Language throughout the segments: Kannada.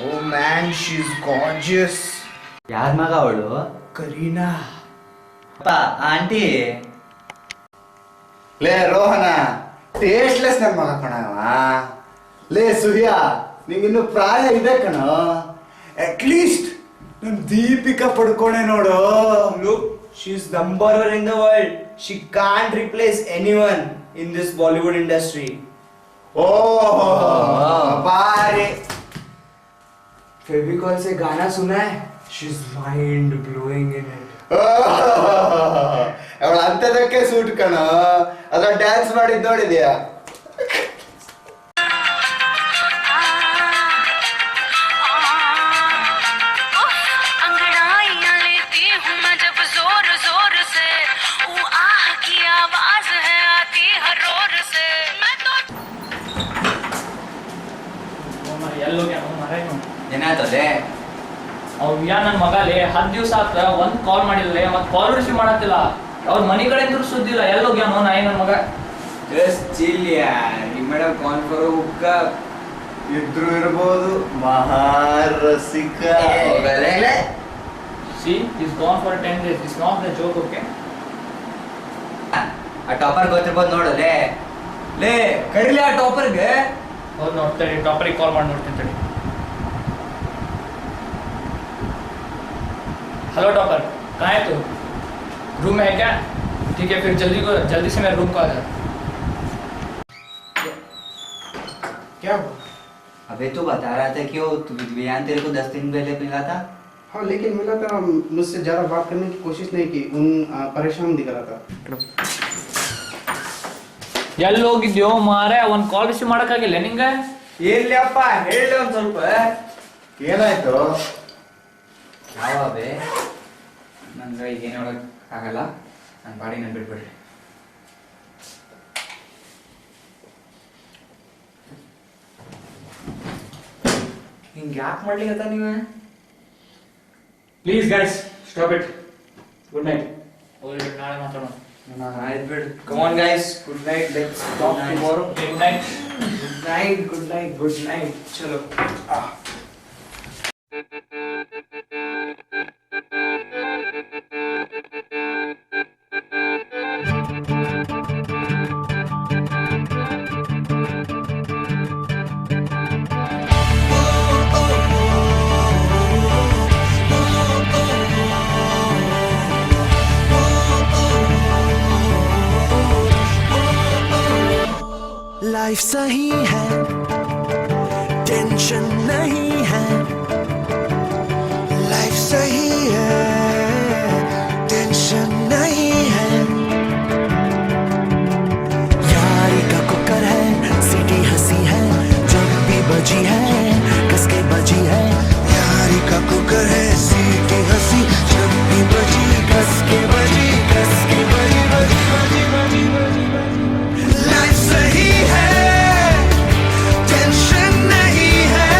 Oh man, she's gorgeous. ಯಾರ ಮಗ ಅವಳು? Karina. ಅಪ್ಪ ಆಂಟಿ. ಲೇ ರೋಹನ, ಟೇಸ್ಟ್ಲೆಸ್ ನನ್ನ ಮಗ ಕಣವ. ಲೇ ಸೂರ್ಯ, ನಿಂಗಿನ್ನು ಪ್ರಾಯ ಇದೆ ಕಣೋ. ಅಟ್ಲೀಸ್ಟ್ ನಮ್ ದೀಪಿಕಾ ಪಡ್ಕೊಂಡೆ ನೋಡು. Look, she's number one in the world. She can't replace anyone in this Bollywood industry. ಬಾರಿ. फेविकॉल से गाना सुना है? She's mind blowing in it. ಅವಳ ಅಂತದಕ್ಕೆ ಸೂಟ್ ಕಣೋ. ಅದ್ರ ಡ್ಯಾನ್ಸ್ ಮಾಡಿದ್ ನೋಡಿದ್ಯಾ? ಏನಾಯ್ತದೆ? ಅವ್ಯಾ ನನ್ನ ಮಗಲೇ 10 ದಿವಸ ಆತ ಒಂದ್ ಕಾಲ್ ಮಾಡಿಲ್ಲ ಮತ್ ಕಾಲ್ ರಿಸೀವ್ ಮಾಡತ್ತಿಲ್ಲ. ಅವ್ರ ಮನಿ ಕಡೆ ಸುದ್ದಿಲ್ಲ. ಎಲ್ಲೋಗ್ಯಾನೋ ನಾಯಿ ನನ್ನ ಮಗ. Just chill yaar. ये मैडम कौन करो हुक्का? ಇದ್ರು ಇರ್ಬೋದು ಮಹಾರಸಿಕ. See, he's gone for 10 days. It's not the joke, okay? ಆ ಟಾಪರ್ ಗೊತ್ತಿರ್ಬೋದು ನೋಡಲೆ. ಲೇ ಕರಿಲಿ ಆ ಟಾಪರ್ಗೆ. ಅವ್ರು ನೋಡ್ತಾರೆ ಟಾಪರಿಗೆ ಕಾಲ್ ಮಾಡಿ ನೋಡ್ತೀನಿ ತಡಿ. हेलो टॉपर, कहाँ है तू? रूम में है क्या? ठीक है फिर जल्दी से मेरे रूम को आ जा. क्या हुआ? अबे तू बता रहा था कि वो बयान तेरे को 10 दिन पहले मिला था. हाँ लेकिन मिला था, मुझसे ज़्यादा बात करने की कोशिश नहीं की. परेशान दिख रहा था. ಎಲ್ಲಿ ಹೋಗಿದ್ಯೋ ಮಾರೆ? ಒಂದು ಕಾಲ್ ರಿಸೀವ್ ಮಾಡೋಕ್ಕಾಗಿಲ್ಲ ನಿಂಗೆ? ಏನ್ಲಪ್ಪ ಹೇಳಿ ಒಂದ್ ಸ್ವಲ್ಪ. ಏನಾಯ್ತು? ಯಾವ ಬೇ? ನಂಗೆ ಈಗ ಏನು ಹೇಳಕ್ ಆಗಲ್ಲ. ನನ್ನ ಬಾಡಿ ನಾನು ಬಿಟ್ಬಿಡ್ರಿ. ಹಿಂಗೆ ಯಾಕೆ ಮಾಡ್ಲಿಕ್ಕತ್ತ ನೀವ? Please guys stop it. Good night. ಹೋಗಿ ನಾಳೆ ಮಾತಾಡೋಣ. ಆಯ್ತು ಬಿಡು. Come on guys, good night. Let's talk tomorrow. Good night. Good night, good night, good night. ಚಲೋ. लाइफ सही है, टेंशन नहीं है. लाइफ सही है, टेंशन नहीं है. यारी का कुकर है, सीटी हंसी है, जब भी बजी है कसके बजी है. यारी का कुकर है, सीटी हंसी, जब भी बजी कसके बजी, कसके बजी बजी बजी बजी बजी. लाइफ सही है, टेंशन नहीं है.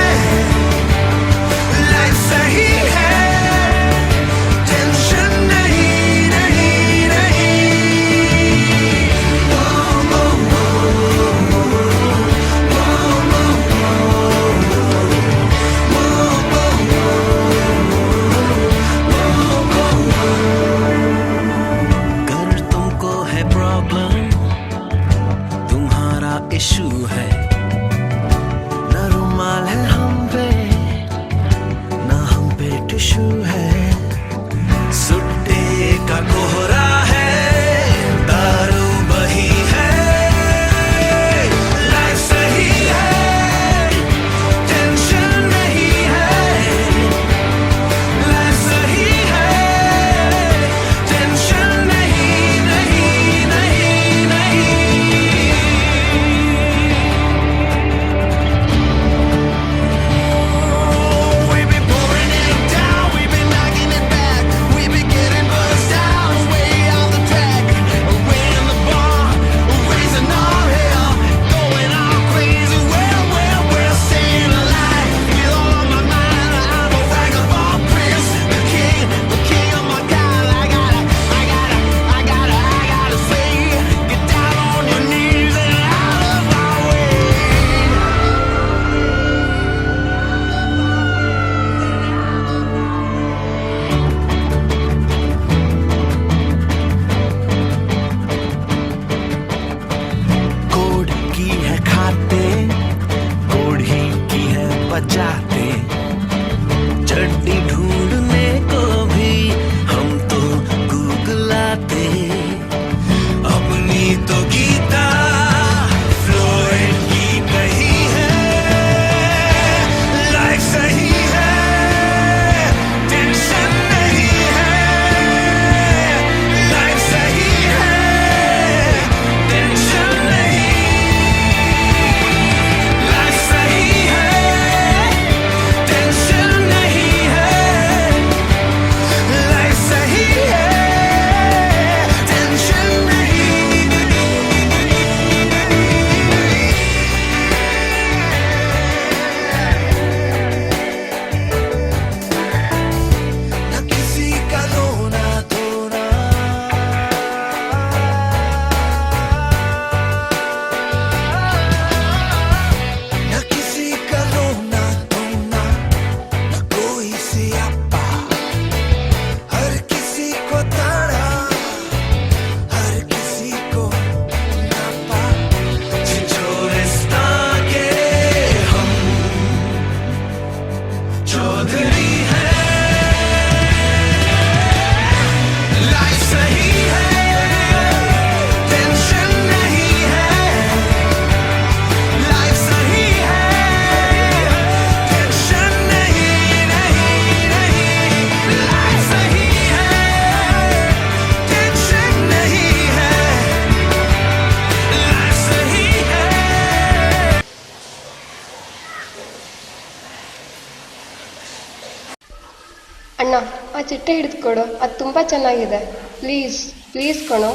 चड्डी ढूंढने को भी हम तो गूगलाते अपनी तो गीता फ्लोरेंट की नहीं है लाइफ सही है टेंशन नहीं है लाइफ सही है टेंशन नहीं लाइफ सही है टेंशन नहीं है लाइफ सही है टेंशन नहीं न किसी का रोना धोना न किसी का रोना धोना न कोई सियापा हर किसी को ताड़ा हर किसी को नापा छिछोरेस्तां के हम चौधरी हैं लाइफ सही है टेंशन नहीं है लाइफ सही है टेंशन नहीं नहीं नहीं लाइफ सही है टेंशन नहीं है लाइफ सही है ಅಣ್ಣ ಆ ಚಿಟ್ಟೆ ಹಿಡಿದುಕೊಡು, ಅದು ತುಂಬ ಚೆನ್ನಾಗಿದೆ. ಪ್ಲೀಸ್ ಪ್ಲೀಸ್ ಕಣೋ,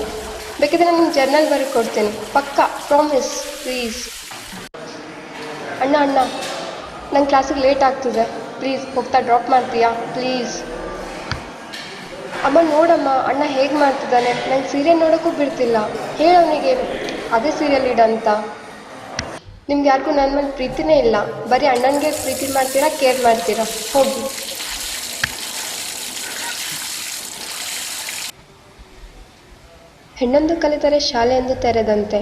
ಬೇಕಿದ್ರೆ ನಾನು ಜರ್ನಲ್ ಬರೆದು ಕೊಡ್ತೀನಿ, ಪಕ್ಕಾ ಪ್ರಾಮಿಸ್ ಪ್ಲೀಸ್. ಅಣ್ಣ ಅಣ್ಣ ನನ್ನ ಕ್ಲಾಸಿಗೆ ಲೇಟ್ ಆಗ್ತಿದೆ, ಪ್ಲೀಸ್ ಹೋಗ್ತಾ ಡ್ರಾಪ್ ಮಾಡ್ತೀಯಾ ಪ್ಲೀಸ್. ಅಮ್ಮ ನೋಡಮ್ಮ ಅಣ್ಣ ಹೇಗೆ ಮಾಡ್ತಿದ್ದಾನೆ, ನಂಗೆ ಸೀರಿಯಲ್ ನೋಡೋಕ್ಕೂ ಬಿಡ್ತಿಲ್ಲ. ಹೇಳವನಿಗೆ ಅದೇ ಸೀರಿಯಲ್ ಇಡಂತ. ನಿಮ್ಗೆ ಯಾರಿಗೂ ನನ್ನ ಮೇಲೆ ಪ್ರೀತಿನೇ ಇಲ್ಲ, ಬರೀ ಅಣ್ಣನಿಗೆ ಪ್ರೀತಿ ಮಾಡ್ತೀರಾ, ಕೇರ್ ಮಾಡ್ತೀರಾ. ಹೋಗಿ. ಹೆಣ್ಣೊಂದು ಕಲಿತರೆ ಶಾಲೆಯೊಂದು ತೆರೆದಂತೆ.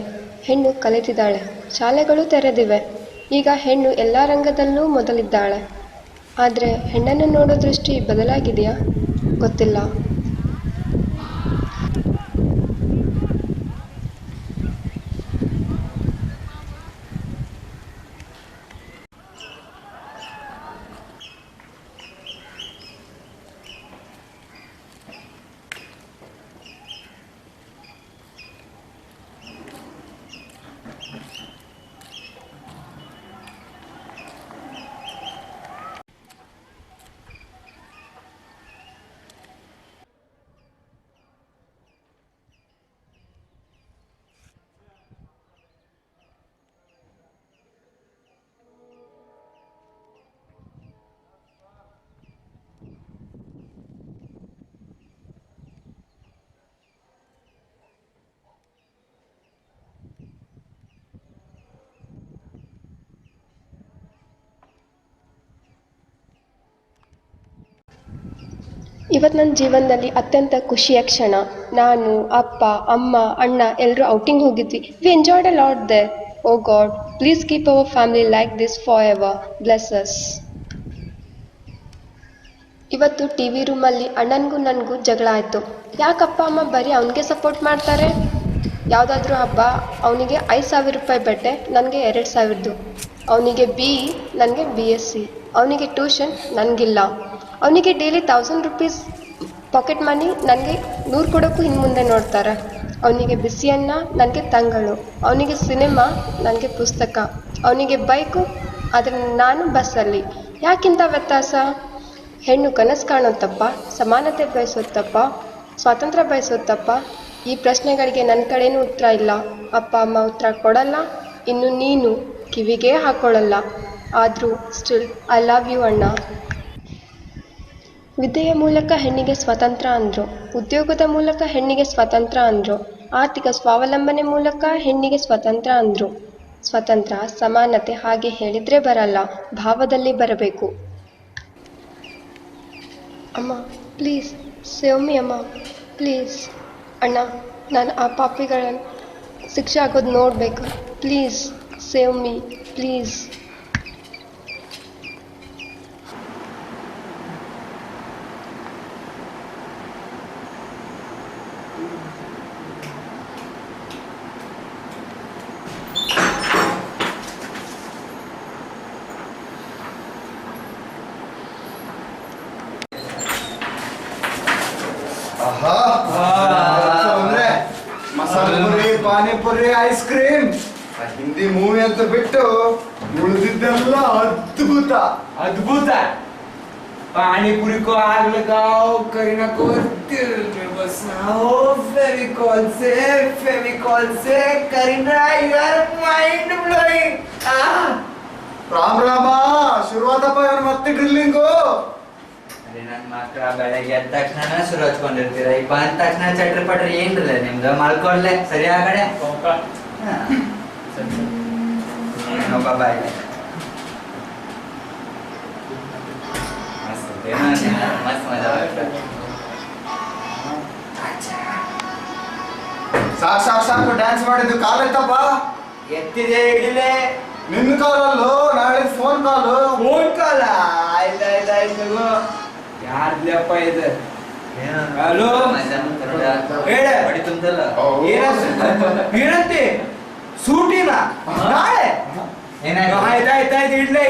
ಹೆಣ್ಣು ಕಲಿತಿದ್ದಾಳೆ, ಶಾಲೆಗಳು ತೆರೆದಿವೆ. ಈಗ ಹೆಣ್ಣು ಎಲ್ಲ ರಂಗದಲ್ಲೂ ಮೊದಲಿದ್ದಾಳೆ. ಆದರೆ ಹೆಣ್ಣನ್ನು ನೋಡೋ ದೃಷ್ಟಿ ಬದಲಾಗಿದೆಯಾ ಗೊತ್ತಿಲ್ಲ. ಇವತ್ತು ನನ್ನ ಜೀವನದಲ್ಲಿ ಅತ್ಯಂತ ಖುಷಿಯ ಕ್ಷಣ. ನಾನು, ಅಪ್ಪ, ಅಮ್ಮ, ಅಣ್ಣ ಎಲ್ಲರೂ ಔಟಿಂಗ್ ಹೋಗಿದ್ವಿ. We enjoyed a lot there. Oh God, please keep our family like this forever. Bless us. ಇವತ್ತು ಟಿ ವಿ ರೂಮಲ್ಲಿ ಅಣ್ಣನಿಗೂ ನನಗೂ ಜಗಳ ಆಯಿತು. ಯಾಕಪ್ಪ ಅಮ್ಮ ಬರೀ ಅವನಿಗೆ ಸಪೋರ್ಟ್ ಮಾಡ್ತಾರೆ? ಯಾವುದಾದ್ರೂ ಹಬ್ಬ ಅವನಿಗೆ 5,000 ರೂಪಾಯಿ ಬಟ್ಟೆ, ನನಗೆ 2,000. ಅವನಿಗೆ BE, ನನಗೆ BSc. ಅವನಿಗೆ ಟ್ಯೂಷನ್, ನನಗಿಲ್ಲ. ಅವನಿಗೆ ಡೈಲಿ 1,000 ರೂಪೀಸ್ ಪಾಕೆಟ್ ಮನಿ, ನನಗೆ 100 ಕೊಡೋಕ್ಕೂ ಇನ್ನು ಮುಂದೆ ನೋಡ್ತಾರೆ. ಅವನಿಗೆ ಬಿಸಿ ಅನ್ನ, ನನಗೆ ತಂಗಳು. ಅವನಿಗೆ ಸಿನಿಮಾ, ನನಗೆ ಪುಸ್ತಕ. ಅವನಿಗೆ ಬೈಕು, ಆದರೆ ನಾನು ಬಸ್ಸಲ್ಲಿ. ಯಾಕಿಂತ ವ್ಯತ್ಯಾಸ? ಹೆಣ್ಣು ಕನಸು ಕಾಣೋತ್ತಪ್ಪ, ಸಮಾನತೆ ಬಯಸೋತ್ತಪ್ಪ, ಸ್ವಾತಂತ್ರ್ಯ ಬಯಸೋತ್ತಪ್ಪ. ಈ ಪ್ರಶ್ನೆಗಳಿಗೆ ನನ್ನ ಕಡೆಯೂ ಉತ್ತರ ಇಲ್ಲ. ಅಪ್ಪ ಅಮ್ಮ ಉತ್ತರ ಕೊಡಲ್ಲ, ಇನ್ನು ನೀನು ಕಿವಿಗೆ ಹಾಕೊಳ್ಳಲ್ಲ. ಆದರೂ ಸ್ಟಿಲ್ ಐ ಲವ್ ಯು ಅಣ್ಣ. ವಿದ್ಯೆಯ ಮೂಲಕ ಹೆಣ್ಣಿಗೆ ಸ್ವಾತಂತ್ರ್ಯ ಅಂದರು, ಉದ್ಯೋಗದ ಮೂಲಕ ಹೆಣ್ಣಿಗೆ ಸ್ವಾತಂತ್ರ್ಯ ಅಂದರು, ಆರ್ಥಿಕ ಸ್ವಾವಲಂಬನೆ ಮೂಲಕ ಹೆಣ್ಣಿಗೆ ಸ್ವಾತಂತ್ರ್ಯ ಅಂದರು. ಸ್ವಾತಂತ್ರ್ಯ, ಸಮಾನತೆ ಹಾಗೆ ಹೇಳಿದರೆ ಬರಲ್ಲ, ಭಾವದಲ್ಲಿ ಬರಬೇಕು. ಅಮ್ಮ ಪ್ಲೀಸ್ ಸೇವ್ ಮಿ ಅಮ್ಮ ಪ್ಲೀಸ್. ಅಣ್ಣ ನಾನು ಆ ಪಾಪಿಗಳನ್ನು ಶಿಕ್ಷೆ ಆಗೋದು ನೋಡಬೇಕು. Please save me please. ಆಹಾ ಅಂದ್ರೆ ಮಸಾಲೆ Puri panipuri ice cream Hindi movie ಅಂತ ಬಿಟ್ಟು ಉಳಿದಿದ್ದೆಲ್ಲ ಅದ್ಭುತ. अद्भुत है पानी पूरी को आग लगाओ करीना को दिल में बसाओ फेविकॉल से करीना यार माइंड ब्लोइंग ರಾಮ್ ರಾಮ ಶುರುವಾತಪ್ಪ ಇವನು ಮತ್ತೆ ಡ್ರಿಲ್ಲಿಂಗು. ಅದೇ ನನ್ನ ಮಕ್ಕಳ ಬೆಳಗ್ಗೆ ಎದ್ದ ತಕ್ಷಣ ಶುರು ಹಚ್ಕೊಂಡಿರ್ತೀರ, ಈಗ ಬಂದ ತಕ್ಷಣ ಚಟ್ರಿ ಪಟ್ರಿ ಏನ್ರಲ್ಲ ನಿಮ್ದು ಮಲ್ಕೊಡ್ಲೆ ಸರಿ ಆ ಕಡೆ ಬಾಯ್ ಮಸ್ತ್ ಮಜಾ ಬರುತ್ತೆ. ಸಾಕು ಡ್ಯಾನ್ಸ್ ಮಾಡಿದ್ದು ಕಾಲೆತ್ತಪ್ಪ. ಎತ್ತಿದೆ ಹಿಡಿಲೆ ನಿನ್ನ ಕಾಲಲ್ಲೋ ನಾಳೆ ಫೋನ್ ಕಾಲು. ಫೋನ್ ಕಾಲ ಆಯ್ತಾಯ್ತಾಯ್ತು ಯಾರ್ಲಪ್ಪ ಇದು ಹಲೋ ಹೇಳ ಬಡಿ ತುಂಬ್ದಲ್ಲ ಏನಂತೆ ಸೂಟಿನ ನಾಳೆ ಏನಾಯ್ತು? ಆಯ್ತಾಯ್ತಾಯ್ತು ಇಡ್ಲೆ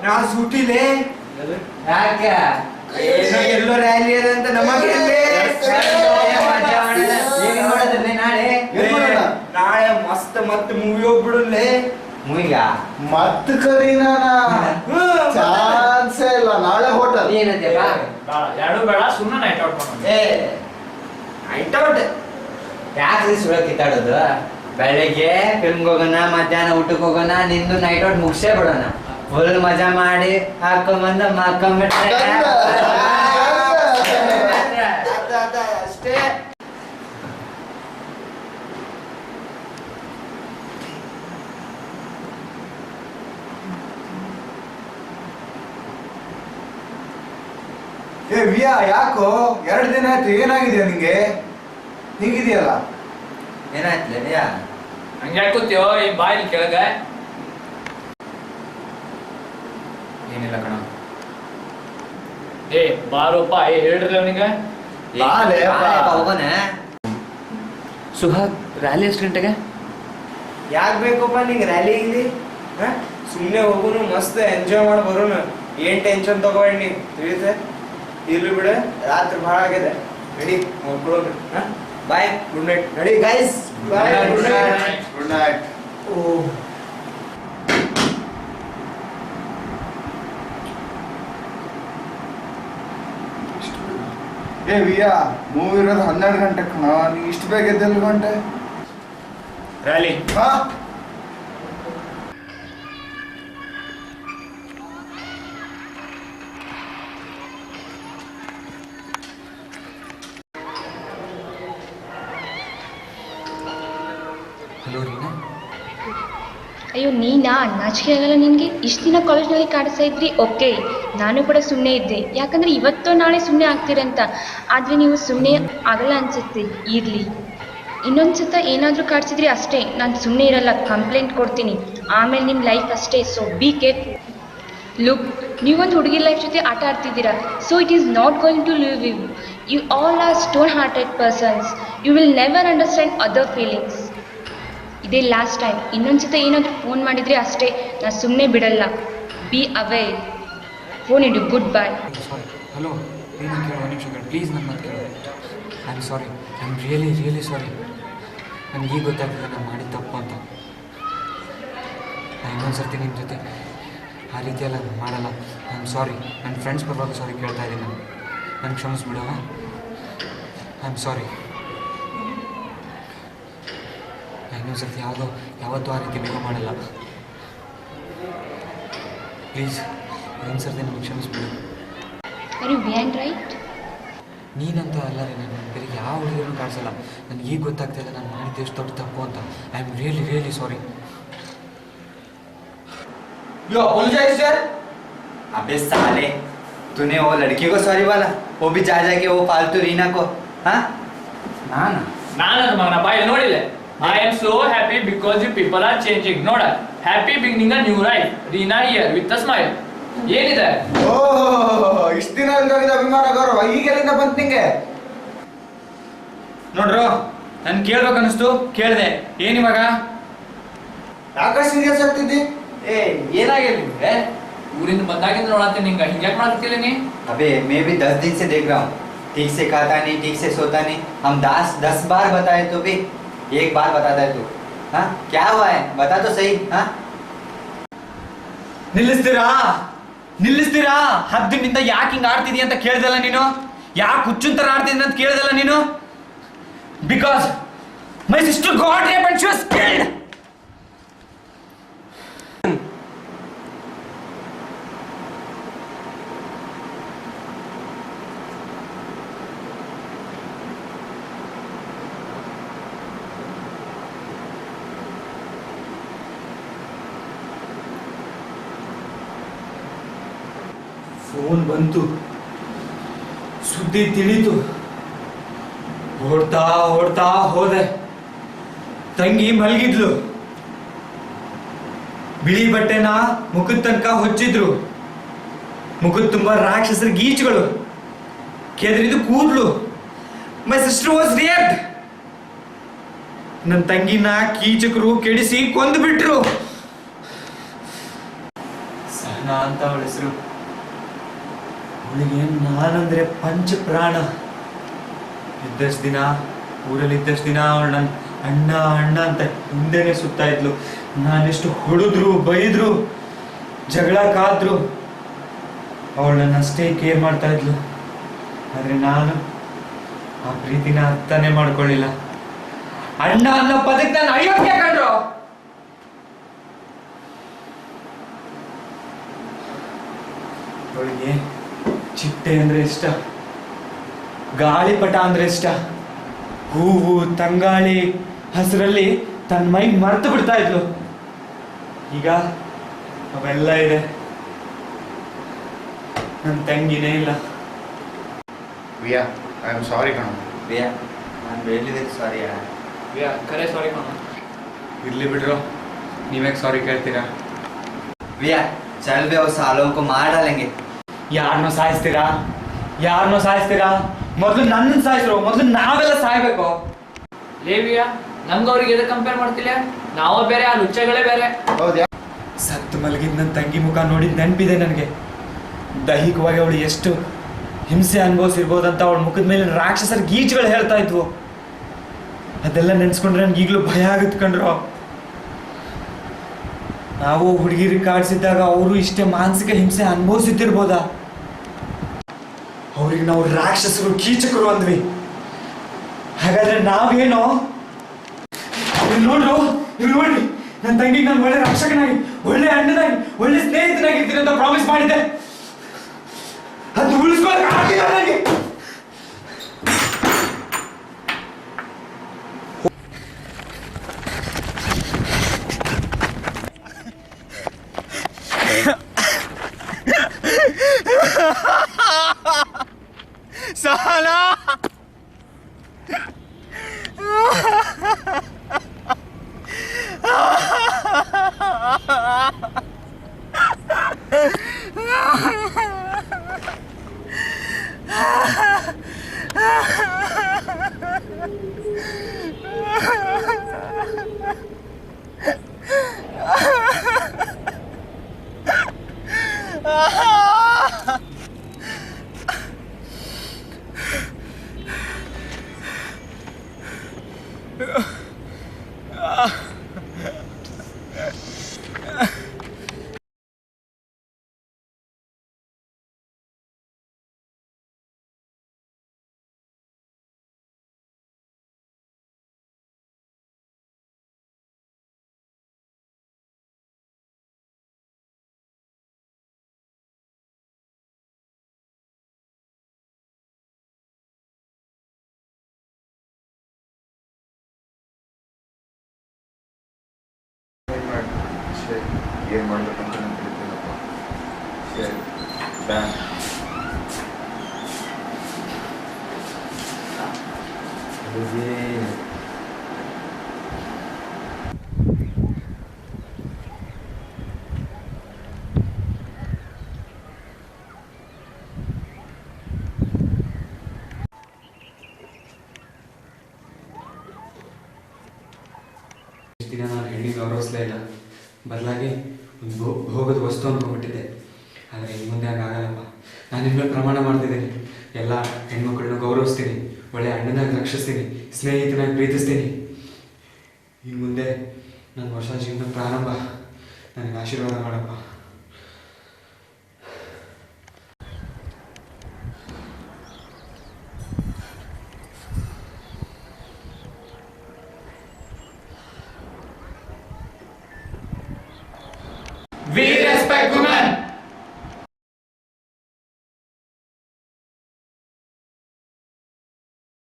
ನಾ ಸೂಟಿಲೆ ಯಾಕೆ ಏನೋ ಎಲ್ಲೋ ರ್ಯಾಲಿ ಅದಂತ ನಮಗೆ ಮಜಾ ಮಾಡೋಣ. ಏನ್ ಮಾಡೋದ್ರಲ್ಲಿ ನಾಳೆ ಏನ್ ಮಾಡೋಣ? ನಾಳೆ ಮಸ್ತ್ ಮತ್ತೆ ಮೂವಿ ಹೋಗ್ಬಿಡಲೆ ಮೂವಿಗ ಮತ್ ಕರೀನಾ ಚಾನ್ಸೇ ಇಲ್ಲ. ನಾಳೆ ಹೋಟೆಲ್. ಏನಂತೆಪ್ಪ? ಎರಡು ಬೇಡ ಸುಮ್ಮನೆ ನೈಟ್ ಔಟ್ ಮಾಡೋಣ. ಐಟೌಟ್ ಯಾಕ್ರಿ ಸುಳ್ಳು ಕಿತ್ತಾಡೋದು? ಬೆಳಗ್ಗೆ ಫಿಲ್ಮ್ಗೆ ಹೋಗೋಣ, ಮಧ್ಯಾಹ್ನ ಊಟಕ್ಕೆ ಹೋಗೋಣ, ನಿಂದು ನೈಟ್ ಔಟ್ ಮುಗಿಸೇ ಬಿಡೋಣ. ಫುಲ್ ಮಜಾ ಮಾಡಿ ಹಾಕೊಂಬಂದ ಮಾಕೊಂಬಿಟ್ರೆ ಅಷ್ಟೇ. ಏ ವಿಯಾ ಯಾಕೋ 2 ದಿನ ಆಯ್ತು, ಏನಾಗಿದೆ ನಿಂಗೆ? ಹಿಂಗಿದೆಯಲ್ಲ. ಏನಾಯ್ತಲ್ಲ? ಹಂಗೆ ಹಾಕೋತೀವೋ ಈ ಬಾಯಿಲ್ ಕೆಳಗೆ? ಏನಿಲ್ಲ ಕಣ. ಏ ಬಾರೋಪ್ಪ, ಹೇಳ್ರಿ ಅವನಿಗೆ. ಬಾಲೆ ಬಾ. ಹೋಗೋಣ. ಸುಹಾಗ್ ರ್ಯಾಲಿ ಎಷ್ಟು ಗಂಟೆಗೆ? ಯಾಕೆ ಬೇಕಪ್ಪ ನಿಂಗೆ ರ್ಯಾಲಿ ಇಲ್ಲಿ? ಸುಮ್ಮನೆ ಹೋಗುನು, ಮಸ್ತ್ ಎಂಜಾಯ್ ಮಾಡಿ ಬರೋಣ. ಏನ್ ಟೆನ್ಷನ್ ತಗೋಬೇಡಿ ನೀ, ತಿಳಿತೆ? ಇರ್ಲಿ ಬಿಡ, ರಾತ್ರಿ ಭಾಳ ಆಗಿದೆ. ನಡಿ ನೋಡ್ಕೊಳ್ಳೋಣ. ಬಾಯ್, ಗುಡ್ ನೈಟ್. ನಡಿ ಗೈಸ್, ಬಾಯ್, ಗುಡ್ ನೈಟ್. Good night. ಏ ವಿಯಾ, ಮೂವಿ ಇರೋದು 12 ಗಂಟೆ ಕಣ. ನೀ ಇಷ್ಟು ಬೇಗ ಎದ್ದೆಲ್ಲ ಗಂಟೆ? ರ್ಯಾಲಿ ಹಾ? ಹಲೋ ರೀನಾ. ಅಯ್ಯೋ ನೀನಾ, ನಾಚಿಕೆ ಆಗಲ್ಲ ನಿನಗೆ? ಇಷ್ಟು ದಿನ ಕಾಲೇಜ್ನಲ್ಲಿ ಕಾಡಿಸ್ತಾ ಇದ್ರಿ, ಓಕೆ, ನಾನು ಕೂಡ ಸುಮ್ಮನೆ ಇದ್ದೆ, ಯಾಕಂದರೆ ಇವತ್ತೋ ನಾಳೆ ಸುಮ್ಮನೆ ಆಗ್ತೀರಂತ. ಆದರೆ ನೀವು ಸುಮ್ಮನೆ ಆಗಲ್ಲ ಅನಿಸುತ್ತೆ. ಇರಲಿ, ಇನ್ನೊಂದು ಸತ ಏನಾದರೂ ಕಾಡಿಸಿದ್ರಿ ಅಷ್ಟೇ, ನಾನು ಸುಮ್ಮನೆ ಇರಲ್ಲ, ಕಂಪ್ಲೇಂಟ್ ಕೊಡ್ತೀನಿ. ಆಮೇಲೆ ನಿಮ್ಮ ಲೈಫ್ ಅಷ್ಟೇ, ಸೊ ಬಿ ಕೇರ್ಫುಲ್. ಲುಕ್, ನೀವೊಂದು ಹುಡುಗಿ ಲೈಫ್ ಜೊತೆ ಆಟ ಆಡ್ತಿದ್ದೀರಾ, so it is not going to leave you all are stone hearted persons. You will never understand other feelings. ಇದೇ ಲಾಸ್ಟ್ ಟೈಮ್, ಇನ್ನೊಂದು ಸತ ಏನಾದರೂ ಫೋನ್ ಮಾಡಿದರೆ ಅಷ್ಟೇ, ನಾನು ಸುಮ್ಮನೆ ಬಿಡಲ್ಲ. Be away. ಫೋನ್ ಇಡು. Good bye. Sorry. Hello Reena, ಕೇಳು ಒಂದು ನಿಮಿಷ ಕೇಳು ಪ್ಲೀಸ್. ನನ್ನ ಮಾತು ಕೇಳು. I am sorry, I am really sorry. ನನಗೆ ಈಗ ಗೊತ್ತಾಗ್ತದೆ ನಾನು ಮಾಡಿದ ತಪ್ಪು ಅಂತ. ನಾನು ಇನ್ನೊಂದು ಸರ್ತಿ ನಿಮ್ಮ ಜೊತೆ ಆ ರೀತಿಯೆಲ್ಲ ಮಾಡಲ್ಲ. ಐ ಆಮ್ ಸಾರಿ. ನನ್ನ ಫ್ರೆಂಡ್ಸ್ ಪರವಾಗಿ ಸಾರಿ ಕೇಳ್ತಾ ಇದ್ದೀನಿ. ನಾನು ನನಗೆ ಕ್ಷಮಿಸ್ಬಿಡು. ಐ ಆಮ್ ಸಾರಿ. ಇನ್ನೊಂದು ಸರ್ತಿ ಯಾವತ್ತೂ ಆ ರೀತಿ ಬಿಹೇವ್ ಮಾಡಲ್ಲ. ಪ್ಲೀಸ್ ಇನ್ನೊಂದು ಸರ್ತಿ ನಮಗೆ ಕ್ಷಮಿಸ್ಬಿಡು. Are you beyond right? ನೀನಂತ ಅಲ್ಲ ರೀ, ನಾನು ಬೇರೆ ಯಾವ ಹುಡುಗಿಯೂ ಕಾಣಿಸಲ್ಲ. ನನಗೆ ಈಗ ಗೊತ್ತಾಗ್ತಾ ಇದೆ ನಾನು ಮಾಡಿದ್ದು ಎಷ್ಟು ದೊಡ್ಡ ತಪ್ಪು ಅಂತ. I am really sorry. You apologize यार? अबे साले, तूने वो लड़की को सॉरी बोला, वो भी जा जाके वो फालतू रीना को, हाँ? ನಾನು ನಾನು ಮಗನ ಬಾಯಿ ನೋಡಿಲ್ಲ. I am so happy because you people are changing. ನೋಡ, happy beginning a new life. Reena here with a smile. ಏನಿದೆ? ಓಹ್, ಇಷ್ಟು ದಿನ ಹಂಗಾಗಿದ್ದ ಅಭಿಮಾನ ಗೌರವ ಈಗೆಲ್ಲಿಂದ ಬಂತು ನಿಂಗೆ? ನೋಡ್ರು, ನಾನು ಕೇಳ್ಬೇಕು ಅನ್ನಿಸ್ತು, ಕೇಳಿದೆ. ಏನಿವಾಗ? ಯಾಕೆ ಸೀರಿಯಸ್ ಆಗ್ತಿದ್ದಿ? ಏ ಏನಾಗಿದೆ ನಿಮ್ಗೆ? ಊರಿಂದ ಬಂದಾಗಿಂದ ನೋಡತ್ತೀನಿ ನಿಂಗ ಹಿಂಗ್ಯಾಕ್ ಮಾಡ್ತಿಲ್ಲ ನೀ? अबे मैं भी 10 दिन से देख रहा हूँ, ठीक से खाता नहीं, ठीक से सोता नहीं। हम 10 बार बताए तो भी एक बार बताता है तू। हाँ क्या हुआ है बता तो सही। हाँ ನಿಲ್ಲಿಸ್ತೀರಾ? 10 ದಿನದಿಂದ ಯಾಕೆ ಹಿಂಗೆ ಆಡ್ತಿದೀಯ ಅಂತ ಕೇಳ್ದಲ್ಲ ನೀನು? ಯಾಕೆ ಹುಚ್ಚುಂತರ ಆಡ್ತಿದ್ದೀನಿ ಅಂತ ಕೇಳ್ದಲ್ಲ ನೀನು? Because my sister got rape and she was killed. Phone ಬಂತು, ಸುದ್ದಿ ತಿಳಿತು, ಓಡ್ತಾ ಓಡ್ತಾ ಹೋದೆ. ತಂಗಿ ಮಲಗಿದ್ಲು, ಬಿಳಿ ಬಟ್ಟೆನ ಮುಖದ ತನಕ ಹೊಚ್ಚಿದ್ರು, ಮುಖದ ತುಂಬಾ ರಾಕ್ಷಸರ ಗೀಚುಗಳು, ಕೆದರಿದು ಕೂದ್ಲು. My sister was raped. ನನ್ನ ತಂಗಿನ ಕೀಚಕರು ಕೆಡಿಸಿ ಕೊಂದು ಬಿಟ್ರು. ಸಹನಾ ಅಂತ ಅವಳ ಹೆಸರು. ಅವಳಿಗೆ ನಾನಂದ್ರೆ ಪಂಚ ಪ್ರಾಣ. ಇದ್ದಷ್ಟು ದಿನ ಊರಲ್ಲಿ ಇದ್ದಷ್ಟು ದಿನ ಅವಳು ನನ್ನ ಅಣ್ಣ ಅಣ್ಣ ಅಂತ ಹಿಂದೆನೆ ಸುತ್ತಾ ಇದ್ಲು. ನಾನೆಷ್ಟು ಹೊಡೆದ್ರು ಬೈದ್ರು ಜಗಳ ಕಾದ್ರು ಅವಳು ನನ್ನ ಅಷ್ಟೇ ಕೇರ್ ಮಾಡ್ತಾ ಇದ್ಲು. ಆದ್ರೆ ನಾನು ಆ ಪ್ರೀತಿನ ಅರ್ಥನೇ ಮಾಡ್ಕೊಳ್ಳಿಲ್ಲ. ಅಣ್ಣ ಅನ್ನೋ ಪದಕ್ಕೆ ನಾನು ಅಯೋಗ್ಯ ಕಂಡ್ರು. ಅವಳಿಗೆ ಚಿಟ್ಟೆ ಅಂದ್ರೆ ಇಷ್ಟ, ಗಾಳಿಪಟ ಅಂದ್ರೆ ಇಷ್ಟ. ಹೂವು ತಂಗಾಳಿ ಹಸಿರಲ್ಲಿ ತನ್ನ ಮೈ ಮರೆತು ಬಿಡ್ತಾ ಇದ್ಲು. ಈಗ ಅವೆಲ್ಲ ಇದೆ, ನನ್ನ ತಂಗಿನೇ ಇಲ್ಲ. ವಿಯಾ ಐ ಆಮ್ ಸಾರಿ ಕಣ. भैया ನಾನು ಹೇಳಿದಕ್ಕೆ ಸಾರಿ ಯಾರ. ಯಾ ಕರೆ ಸಾರಿ ಕಣ. ಇರ್ಲಿ ಬಿಡ್ರೋ, ನೀವ್ಯಾಕೆ ಸಾರಿ ಕೇಳ್ತೀರಾ? भैया चल बे उस सालों को मार डालेंगे. ಯಾರನ್ನೋ ಸಾಯಿಸ್ತೀರಾ? ಯಾರನ್ನೋ ಸಾಯಿಸ್ತೀರಾ? ಮೊದಲು ನನ್ನನ್ನು ಸಾಯಿಸ್ರು, ಮೊದಲು ನಾವೆಲ್ಲ ಸಾಯ್ಬೇಕು. ಲೇವಿಯಾ ನಮ್ಗೆ ಅವ್ರಿಗೆ ಎದಕ್ಕೆ ಕಂಪೇರ್ ಮಾಡ್ತಿಲ್ಲ? ನಾವು ಬೇರೆ, ಆ ಲುಚ್ಚಗಳೇ ಬೇರೆ. ಹೌದ್ಯಾ? ಸತ್ತು ಮಲಗಿದ ನನ್ನ ತಂಗಿ ಮುಖ ನೋಡಿದ ನೆನಪಿದೆ ನನಗೆ. ದೈಹಿಕವಾಗಿ ಅವಳು ಎಷ್ಟು ಹಿಂಸೆ ಅನುಭವಿಸಿರ್ಬೋದಂತ ಅವಳ ಮುಖದ ಮೇಲೆ ರಾಕ್ಷಸರ ಗೀಚುಗಳು ಹೇಳ್ತಾ ಇದ್ವು. ಅದೆಲ್ಲ ನೆನ್ಸ್ಕೊಂಡ್ರೆ ನನ್ಗೆ ಈಗಲೂ ಭಯ ಆಗುತ್ತೆ ಕಣ್ರೋ. ನಾವು ಹುಡುಗಿರಿಗೆ ಕಾಡಿಸಿದ್ದಾಗ ಅವರು ಇಷ್ಟೇ ಮಾನಸಿಕ ಹಿಂಸೆ ಅನುಭವಿಸುತ್ತಿರ್ಬೋದಾ? ಅವ್ರಿಗೆ ನಾವು ರಾಕ್ಷಸರು ಕೀಚಕರು ಅಂದ್ವಿ. ಹಾಗಾದ್ರೆ ನಾವೇನೋ? ನೋಡ್ರು, ನೋಡ್ರಿ, ನನ್ನ ತಂಗಿಗೆ ನಾನು ಒಳ್ಳೆ ರಕ್ಷಕನಾಗಿ, ಒಳ್ಳೆ ಅಣ್ಣನಾಗಿ, ಒಳ್ಳೆ ಸ್ನೇಹಿತನಾಗಿರ್ತೀನಿ ಅಂತ ಪ್ರಾಮಿಸ್ ಮಾಡಿದ್ದೆ. ಅದು ಉಳಿಸ್ಕೊಳ್ಳೋಕೆ ಆಗಿಲ್ಲ ನನಗೆ. साला ಏನು ಮಾಡ್ಬೇಕಂತ ನಂಗೆ ತಿಳಿತಿಲ್ಲಪ್ಪ. ಸರಿ ಬ್ಯಾನ್. ಇಷ್ಟು ದಿನ ನಾನು ಹೆಣ್ಣಿಗೆ ಗೌರವಿಸ್ಲೇ ಇಲ್ಲ. ಬದಲಾಗಿ ಒಂದು ಭೋಗದ ವಸ್ತು ಅಂದ್ಕೊಂಡ್ಬಿಟ್ಟಿದ್ದೆ. ಆದರೆ ಇನ್ನು ಮುಂದೆ ಹಾಗಾಗಲ್ಲಪ್ಪ. ನಾನು ನಿಮ್ಮಲ್ಲಿ ಪ್ರಮಾಣ ಮಾಡ್ತಿದ್ದೀನಿ, ಎಲ್ಲ ಹೆಣ್ಮಕ್ಳನ್ನ ಗೌರವಿಸ್ತೀನಿ, ಒಳ್ಳೆ ಅಣ್ಣನಾಗಿ ರಕ್ಷಿಸ್ತೀನಿ, ಸ್ನೇಹಿತನಾಗಿ ಪ್ರೀತಿಸ್ತೀನಿ. ಇನ್ನು ಮುಂದೆ ನನ್ನ ಹೊಸ ಜೀವನ ಪ್ರಾರಂಭ. ನನಗೆ ಆಶೀರ್ವಾದ ಮಾಡಪ್ಪ.